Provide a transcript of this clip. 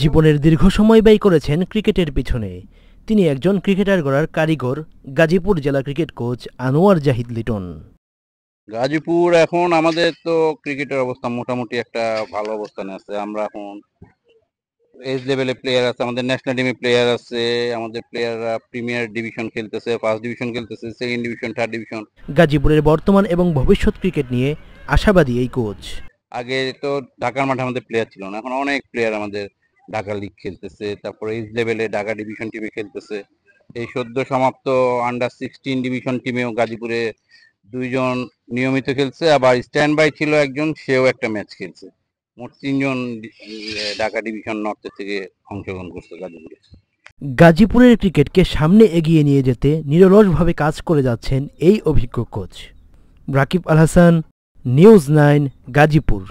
জীবনের দীর্ঘ সময় ব্যয় করেছেন ক্রিকেটের পিছনে। তিনি একজন ক্রিকেটার গড়ার কারিগর, গাজীপুর জেলা ক্রিকেট কোচ আনোয়ার জাহিদ লিটন। গাজীপুর এখন আমাদের তো ক্রিকেটের অবস্থা মোটামুটি একটা ভালো অবস্থানে আছে। আমরা এখন এজ লেভেলে প্লেয়ার আছে, আমাদের ন্যাশনাল টিমে প্লেয়ার আছে, আমাদের প্লেয়াররা প্রিমিয়ার ডিভিশন খেলতেছে, ফার্স্ট ডিভিশন খেলতেছে, সেকেন্ড ডিভিশন, থার্ড ডিভিশন। গাজীপুরের বর্তমান এবং ভবিষ্যৎ ক্রিকেট নিয়ে আশাবাদী এই কোচ। আগে তো ঢাকার মাঠে আমাদের প্লেয়ার ছিল না, এখন অনেক প্লেয়ার আমাদের ঢাকা লিগ খেলতেছে, তারপরে এজ লেভেলে ঢাকা ডিভিশন টিমে খেলতেছে। এই সদ্য সমাপ্ত আন্ডার 16 ডিভিশন টিমেও গাজীপুরে 2 জন নিয়মিত খেলছে, আবার স্ট্যান্ড বাই ছিল একজন, সেও একটা ম্যাচ খেলছে। মোট 3 জন ঢাকা ডিভিশন নর্থের থেকে অংশগ্রহণ করছে গাজীপুরে। গাজীপুরের ক্রিকেটকে সামনে এগিয়ে নিয়ে যেতে নিরলসভাবে কাজ করে যাচ্ছেন এই অভিজ্ঞ কোচ। রাকিব আল হাসান, নিউজ 9, গাজীপুর।